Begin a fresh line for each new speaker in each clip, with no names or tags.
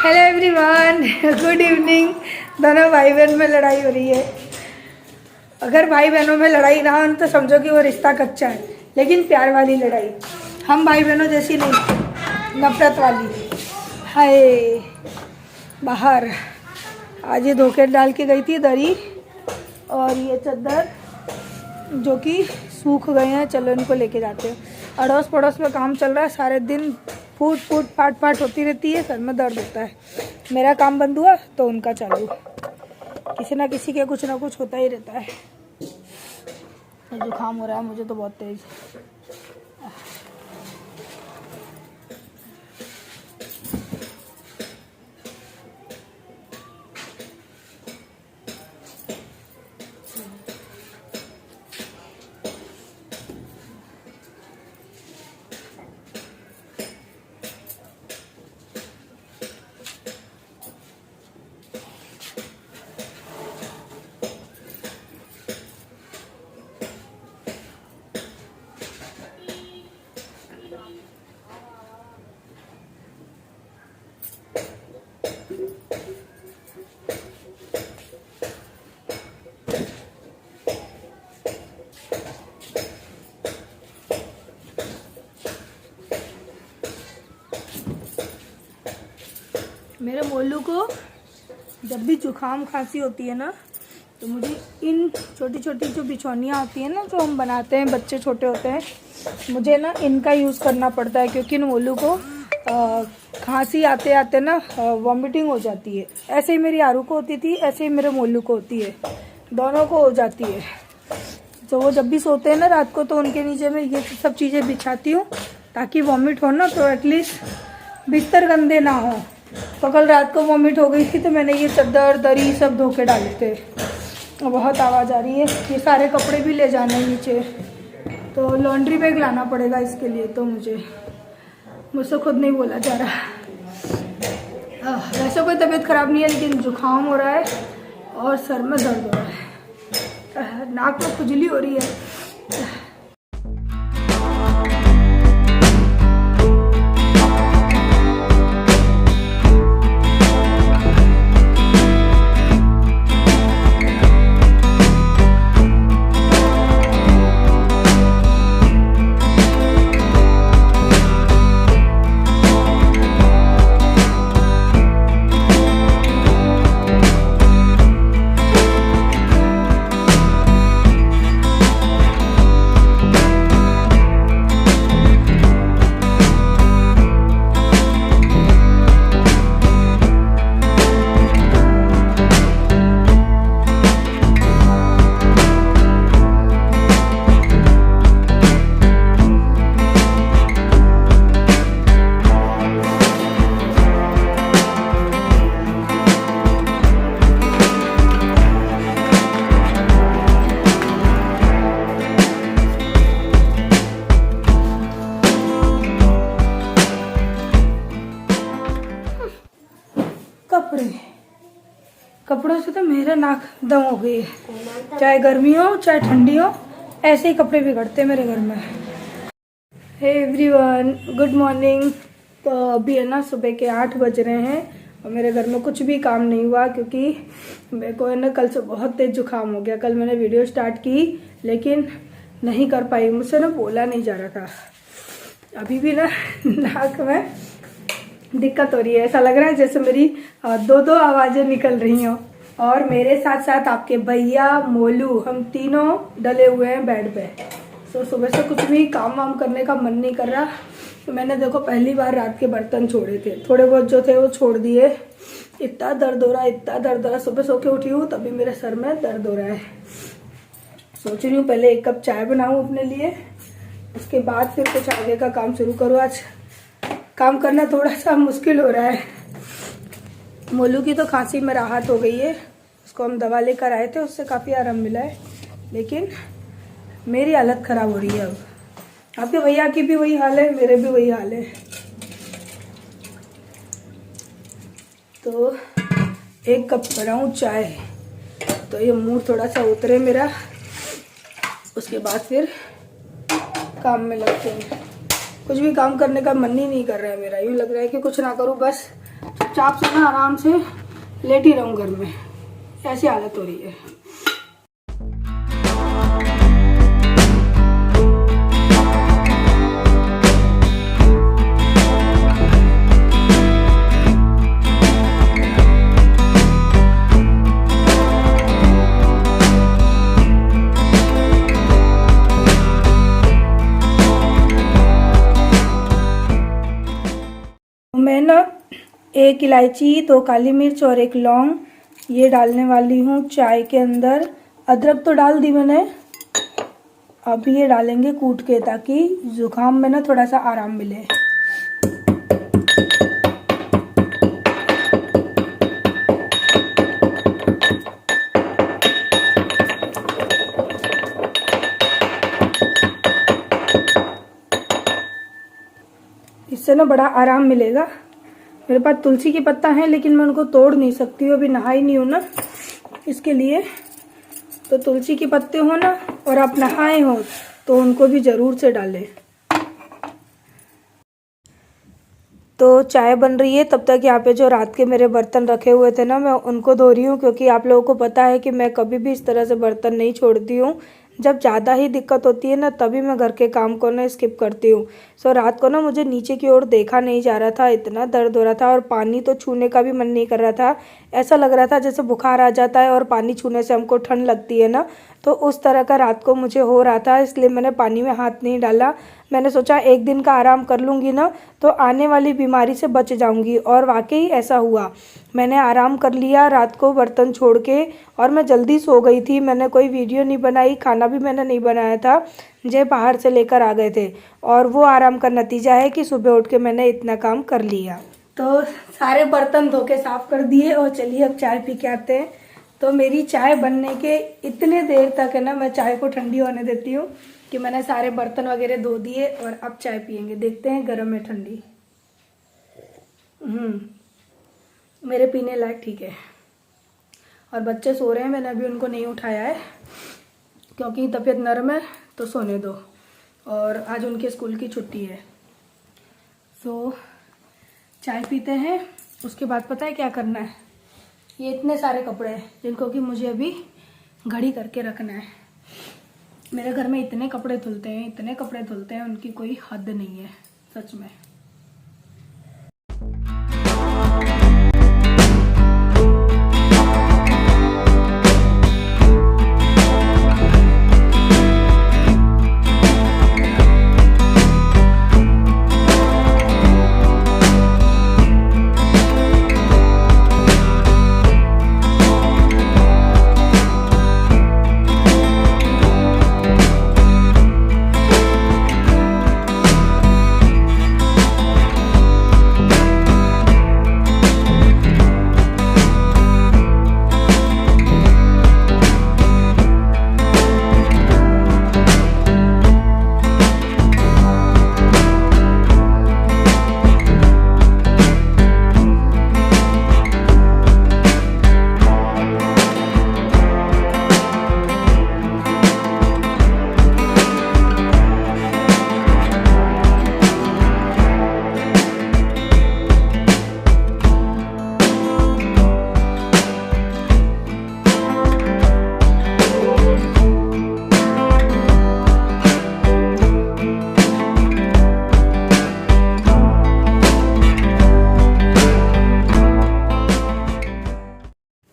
Hello everyone, good evening. दोनों भाई बहन में लड़ाई हो रही है। अगर भाई बहनों में लड़ाई ना हो तो समझो कि वो रिश्ता कच्चा है, लेकिन प्यार वाली लड़ाई। हम भाई बहनों जैसी नहीं, नफरत वाली। हाय बाहर आज ये धोखे डाल के गई थी दरी, और ये चादर जो कि सूख गए हैं, चलो इनको लेके जाते हैं। अड़ोस पड़ोस में काम चल रहा है, सारे दिन फूट फूट फाट फाट होती रहती है, सर में दर्द होता है। मेरा काम बंद हुआ तो उनका चालू, किसी ना किसी के कुछ ना कुछ होता ही रहता है। जुकाम हो रहा है मुझे तो बहुत तेज। मेरे मोलू को जब भी जुकाम खांसी होती है ना, तो मुझे इन छोटी छोटी जो बिछौनियाँ होती हैं ना, जो हम बनाते हैं, बच्चे छोटे होते हैं, मुझे ना इनका यूज़ करना पड़ता है। क्योंकि इन मोलू को खांसी आते आते ना वॉमिटिंग हो जाती है। ऐसे ही मेरी आरू को होती थी, ऐसे ही मेरे मोलू को होती है, दोनों को हो जाती है। तो वो जब भी सोते हैं ना रात को, तो उनके नीचे में ये सब चीज़ें बिछाती हूँ ताकि वॉमिट हो ना तो एटलीस्ट बिस्तर गंदे ना हो। तो कल रात को वॉमिट हो गई थी, तो मैंने ये चादर दरी सब धो के डाले थे। बहुत आवाज़ आ रही है। ये सारे कपड़े भी ले जाने हैं नीचे, तो लॉन्ड्री बैग लाना पड़ेगा इसके लिए। तो मुझसे खुद नहीं बोला जा रहा। वैसे कोई तबीयत ख़राब नहीं है, लेकिन जुकाम हो रहा है और सर में दर्द हो रहा है, नाक में खुजली हो रही है। कपड़ों से तो मेरा नाक दम हो गई है। चाहे गर्मी हो चाहे ठंडी हो, ऐसे ही कपड़े बिगड़ते हैं मेरे घर में। Hey everyone, good morning. तो अभी है ना सुबह के 8 बज रहे हैं और मेरे घर में कुछ भी काम नहीं हुआ, क्योंकि मेरे को है ना कल से बहुत तेज जुकाम हो गया। कल मैंने वीडियो स्टार्ट की लेकिन नहीं कर पाई, मुझसे ना बोला नहीं जा रहा था। अभी भी ना नाक में दिक्कत हो रही है, ऐसा लग रहा है जैसे मेरी दो आवाजें निकल रही हों। और मेरे साथ साथ आपके भैया मोलू, हम तीनों डले हुए हैं बेड पे। तो सुबह से कुछ भी काम वाम करने का मन नहीं कर रहा। तो मैंने देखो पहली बार रात के बर्तन छोड़े थे, थोड़े बहुत जो थे वो छोड़ दिए। इतना दर्द हो रहा है, इतना दर्द हो रहा है। सुबह सो के उठी हूँ तभी मेरे सर में दर्द हो रहा है। सोच रही हूँ पहले 1 कप चाय बनाऊँ अपने लिए, उसके बाद फिर कुछ आगे का काम शुरू करूँ। आज काम करना थोड़ा सा मुश्किल हो रहा है। मोलू की तो खांसी में राहत हो गई है, उसको हम दवा लेकर आए थे, उससे काफ़ी आराम मिला है। लेकिन मेरी हालत ख़राब हो रही है। अब आपके भैया की भी वही हाल है, मेरे भी वही हाल है। तो 1 कप बनाऊँ चाय, तो ये मूड थोड़ा सा उतरे मेरा, उसके बाद फिर काम में लगते हैं। कुछ भी काम करने का मन ही नहीं कर रहा है मेरा, यूँ लग रहा है कि कुछ ना करूँ, बस चुपचाप से ना आराम से लेटी रहूं घर में, ऐसी हालत हो रही है। मैं ना 1 इलायची, 2 काली मिर्च और 1 लौंग ये डालने वाली हूँ चाय के अंदर। अदरक तो डाल दी मैंने, अब ये डालेंगे कूट के ताकि जुकाम में ना थोड़ा सा आराम मिले। इससे ना बड़ा आराम मिलेगा। मेरे पास तुलसी के पत्ता है लेकिन मैं उनको तोड़ नहीं सकती हूँ, अभी नहाई नहीं हूँ ना, इसके लिए। तो तुलसी के पत्ते हो ना और आप नहाए हो तो उनको भी ज़रूर से डालें। तो चाय बन रही है, तब तक यहाँ पे जो रात के मेरे बर्तन रखे हुए थे ना मैं उनको धो रही हूँ, क्योंकि आप लोगों को पता है कि मैं कभी भी इस तरह से बर्तन नहीं छोड़ती हूँ। जब ज़्यादा ही दिक्कत होती है ना तभी मैं घर के काम को ना स्किप करती हूँ। सो रात को ना मुझे नीचे की ओर देखा नहीं जा रहा था, इतना दर्द हो रहा था और पानी तो छूने का भी मन नहीं कर रहा था। ऐसा लग रहा था जैसे बुखार आ जाता है और पानी छूने से हमको ठंड लगती है ना, तो उस तरह का रात को मुझे हो रहा था, इसलिए मैंने पानी में हाथ नहीं डाला। मैंने सोचा 1 दिन का आराम कर लूँगी ना तो आने वाली बीमारी से बच जाऊँगी, और वाकई ऐसा हुआ। मैंने आराम कर लिया रात को बर्तन छोड़ के, और मैं जल्दी सो गई थी। मैंने कोई वीडियो नहीं बनाई, खाना भी मैंने नहीं बनाया था, जे बाहर से लेकर आ गए थे, और वो आराम का नतीजा है कि सुबह उठ के मैंने इतना काम कर लिया। तो सारे बर्तन धो के साफ कर दिए और चलिए अब चाय पी के आते हैं। तो मेरी चाय बनने के इतने देर तक है ना, मैं चाय को ठंडी होने देती हूँ कि मैंने सारे बर्तन वगैरह धो दिए और अब चाय पियेंगे। देखते हैं गर्म है ठंडी। मेरे पीने लायक ठीक है। और बच्चे सो रहे हैं, मैंने अभी उनको नहीं उठाया है क्योंकि तबीयत नरम है, तो सोने दो। और आज उनके स्कूल की छुट्टी है। सो चाय पीते हैं, उसके बाद पता है क्या करना है। ये इतने सारे कपड़े हैं जिनको कि मुझे अभी घड़ी करके रखना है। मेरे घर में इतने कपड़े धुलते हैं, इतने कपड़े धुलते हैं, उनकी कोई हद नहीं है सच में।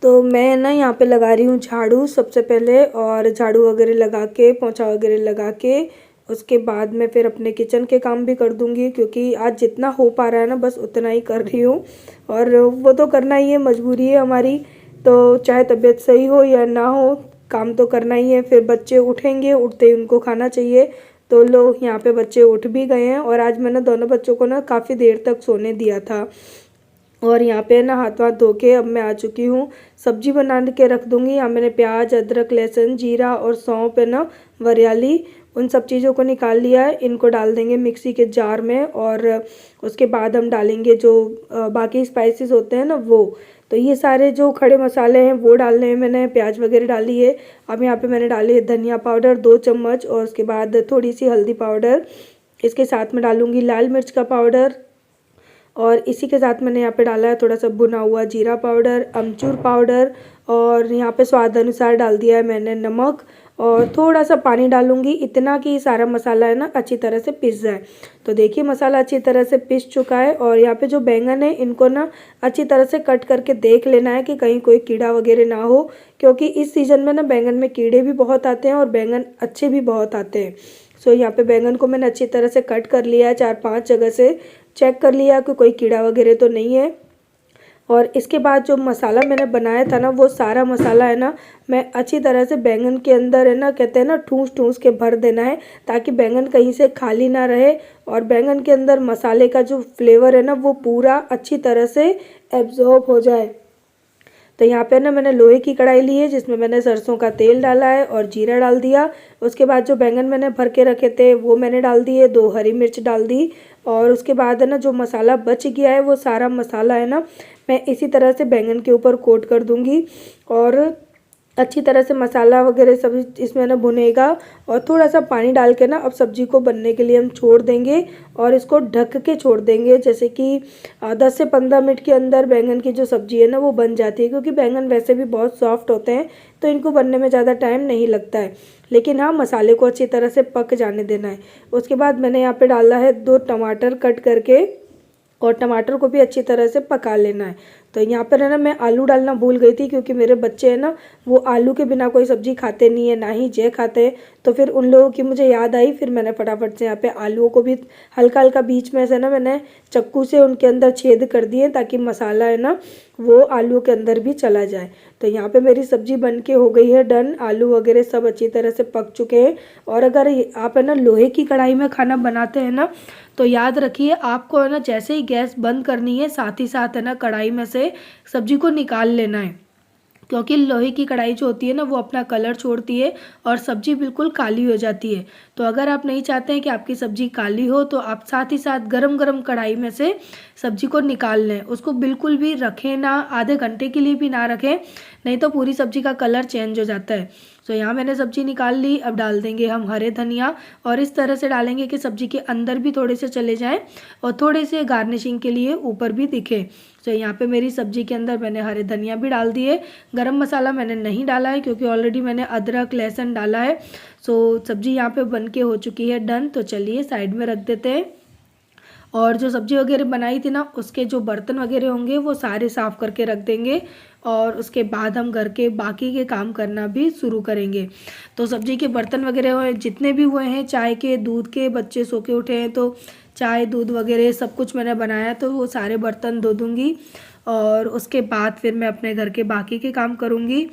तो मैं ना यहाँ पे लगा रही हूँ झाड़ू सबसे पहले, और झाड़ू वगैरह लगा के, पोंछा वगैरह लगा के उसके बाद मैं फिर अपने किचन के काम भी कर दूँगी, क्योंकि आज जितना हो पा रहा है ना बस उतना ही कर रही हूँ। और वो तो करना ही है, मजबूरी है हमारी। तो चाहे तबीयत सही हो या ना हो, काम तो करना ही है। फिर बच्चे उठेंगे, उठते ही उनको खाना चाहिए। तो लोग यहाँ पे बच्चे उठ भी गए हैं, और आज मैंने दोनों बच्चों को ना काफ़ी देर तक सोने दिया था। और यहाँ पे ना हाथ वाथ धो के अब मैं आ चुकी हूँ। सब्जी बना के रख दूँगी। यहाँ मैंने प्याज, अदरक, लहसुन, जीरा और सौंफ है ना, वरियाली, उन सब चीज़ों को निकाल लिया है। इनको डाल देंगे मिक्सी के जार में, और उसके बाद हम डालेंगे जो बाकी स्पाइसेस होते हैं ना वो। तो ये सारे जो खड़े मसाले हैं वो डालने हैं मैंने। प्याज वगैरह डाली है। अब यहाँ पे मैंने डाली है धनिया पाउडर 2 चम्मच, और उसके बाद थोड़ी सी हल्दी पाउडर। इसके साथ में डालूँगी लाल मिर्च का पाउडर, और इसी के साथ मैंने यहाँ पे डाला है थोड़ा सा भुना हुआ जीरा पाउडर, अमचूर पाउडर, और यहाँ पे स्वाद अनुसार डाल दिया है मैंने नमक, और थोड़ा सा पानी डालूंगी, इतना कि सारा मसाला है ना अच्छी तरह से पिस जाए। तो देखिए मसाला अच्छी तरह से पिस चुका है। और यहाँ पे जो बैंगन है इनको ना अच्छी तरह से कट करके देख लेना है कि कहीं कोई कीड़ा वगैरह ना हो, क्योंकि इस सीज़न में ना बैंगन में कीड़े भी बहुत आते हैं और बैंगन अच्छे भी बहुत आते हैं। सो यहाँ पे बैंगन को मैंने अच्छी तरह से कट कर लिया है, 4-5 जगह से चेक कर लिया कि कोई कीड़ा वगैरह तो नहीं है। और इसके बाद जो मसाला मैंने बनाया था ना, वो सारा मसाला है ना मैं अच्छी तरह से बैंगन के अंदर है ना, कहते हैं ना ठूस ठूस के भर देना है, ताकि बैंगन कहीं से खाली ना रहे और बैंगन के अंदर मसाले का जो फ्लेवर है ना वो पूरा अच्छी तरह से एब्जॉर्ब हो जाए। तो यहाँ पे ना मैंने लोहे की कढ़ाई ली है, जिसमें मैंने सरसों का तेल डाला है और जीरा डाल दिया। उसके बाद जो बैंगन मैंने भर के रखे थे वो मैंने डाल दिए, 2 हरी मिर्च डाल दी। और उसके बाद है ना जो मसाला बच गया है वो सारा मसाला है ना मैं इसी तरह से बैंगन के ऊपर कोट कर दूंगी, और अच्छी तरह से मसाला वगैरह सब इसमें ना भुनेगा। और थोड़ा सा पानी डाल के ना अब सब्जी को बनने के लिए हम छोड़ देंगे और इसको ढक के छोड़ देंगे, जैसे कि 10 से 15 मिनट के अंदर बैंगन की जो सब्जी है ना वो बन जाती है, क्योंकि बैंगन वैसे भी बहुत सॉफ्ट होते हैं तो इनको बनने में ज़्यादा टाइम नहीं लगता है। लेकिन हाँ, मसाले को अच्छी तरह से पक जाने देना है। उसके बाद मैंने यहाँ पे डाला है 2 टमाटर कट करके, और टमाटर को भी अच्छी तरह से पका लेना है। तो यहाँ पर है ना मैं आलू डालना भूल गई थी, क्योंकि मेरे बच्चे हैं ना वो आलू के बिना कोई सब्जी खाते नहीं है, ना ही जय खाते हैं। तो फिर उन लोगों की मुझे याद आई, फिर मैंने फटाफट से यहाँ पे आलूओं को भी हल्का हल्का बीच में से ना मैंने चक्कू से उनके अंदर छेद कर दिए, ताकि मसाला है ना वो आलू के अंदर भी चला जाए। तो यहाँ पे मेरी सब्जी बन के हो गई है डन, आलू वगैरह सब अच्छी तरह से पक चुके हैं। और अगर आप है ना लोहे की कढ़ाई में खाना बनाते हैं ना, तो याद रखिए आपको है ना जैसे ही गैस बंद करनी है, साथ ही साथ है ना कढ़ाई में से सब्जी को निकाल लेना है, क्योंकि लोहे की कढ़ाई जो होती है ना वो अपना कलर छोड़ती है और सब्जी बिल्कुल काली हो जाती है। तो अगर आप नहीं चाहते हैं कि आपकी सब्जी काली हो, तो आप साथ ही साथ गरम गरम कढ़ाई में से सब्जी को निकाल लें। उसको बिल्कुल भी रखें ना, आधे घंटे के लिए भी ना रखें, नहीं तो पूरी सब्जी का कलर चेंज हो जाता है। तो यहाँ मैंने सब्जी निकाल ली। अब डाल देंगे हम हरे धनिया, और इस तरह से डालेंगे कि सब्जी के अंदर भी थोड़े से चले जाएं और थोड़े से गार्निशिंग के लिए ऊपर भी दिखे। तो यहाँ पे मेरी सब्जी के अंदर मैंने हरे धनिया भी डाल दिए। गरम मसाला मैंने नहीं डाला है, क्योंकि ऑलरेडी मैंने अदरक लहसुन डाला है। सो सब्जी यहाँ पे बन के हो चुकी है डन। तो चलिए साइड में रख देते हैं। और जो सब्जी वगैरह बनाई थी ना, उसके जो बर्तन वगैरह होंगे वो सारे साफ़ करके रख देंगे, और उसके बाद हम घर के बाकी के काम करना भी शुरू करेंगे। तो सब्जी के बर्तन वगैरह जितने भी हुए हैं, चाय के दूध के, बच्चे सो के उठे हैं तो चाय दूध वगैरह सब कुछ मैंने बनाया, तो वो सारे बर्तन धो दूँगी, और उसके बाद फिर मैं अपने घर के बाकी के काम करूँगी।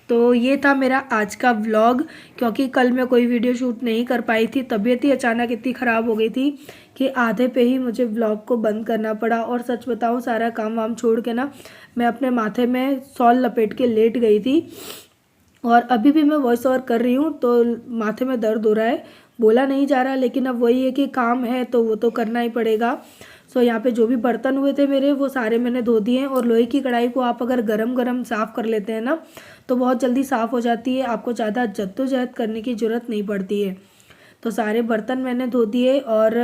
तो ये था मेरा आज का व्लॉग, क्योंकि कल मैं कोई वीडियो शूट नहीं कर पाई थी। तबीयत ही अचानक इतनी ख़राब हो गई थी कि आधे पे ही मुझे व्लॉग को बंद करना पड़ा। और सच बताऊं, सारा काम वाम छोड़ के ना मैं अपने माथे में शॉल लपेट के लेट गई थी, और अभी भी मैं वॉइस ओवर कर रही हूँ तो माथे में दर्द हो रहा है, बोला नहीं जा रहा। लेकिन अब वही है कि काम है तो वो तो करना ही पड़ेगा। सो यहाँ पे जो भी बर्तन हुए थे मेरे, वो सारे मैंने धो दिए हैं। और लोहे की कढ़ाई को आप अगर गरम गरम साफ़ कर लेते हैं ना, तो बहुत जल्दी साफ़ हो जाती है, आपको ज़्यादा जद्दोजहद करने की ज़रूरत नहीं पड़ती है। तो सारे बर्तन मैंने धो दिए। और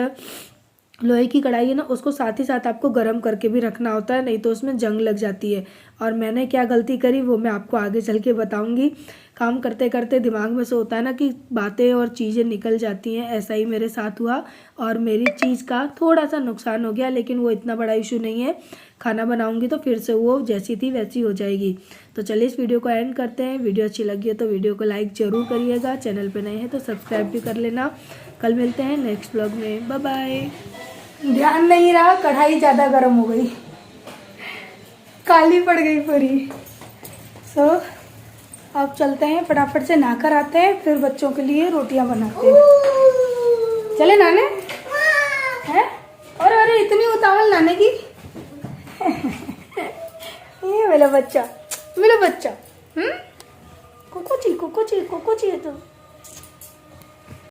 लोहे की कढ़ाई है ना, उसको साथ ही साथ आपको गर्म करके भी रखना होता है, नहीं तो उसमें जंग लग जाती है। और मैंने क्या गलती करी वो मैं आपको आगे चल के बताऊंगी। काम करते करते दिमाग में से होता है ना कि बातें और चीज़ें निकल जाती हैं, ऐसा ही मेरे साथ हुआ और मेरी चीज़ का थोड़ा सा नुकसान हो गया, लेकिन वो इतना बड़ा इशू नहीं है। खाना बनाऊंगी तो फिर से वो जैसी थी वैसी हो जाएगी। तो चलिए इस वीडियो को एंड करते हैं। वीडियो अच्छी लगी हो तो वीडियो को लाइक ज़रूर करिएगा, चैनल पर नए हैं तो सब्सक्राइब भी कर लेना। कल मिलते हैं नेक्स्ट ब्लॉग में, बाय बाय। ध्यान नहीं रहा, कढ़ाई ज़्यादा गर्म हो गई, काली पड़ गई पूरी। सो अब चलते हैं, फटाफट से नहाकर आते हैं, फिर बच्चों के लिए रोटियां बनाते हैं। चले नाने हैं? और अरे इतनी उतावल नाने की। ये मेरा बच्चा, मेरा बच्चा।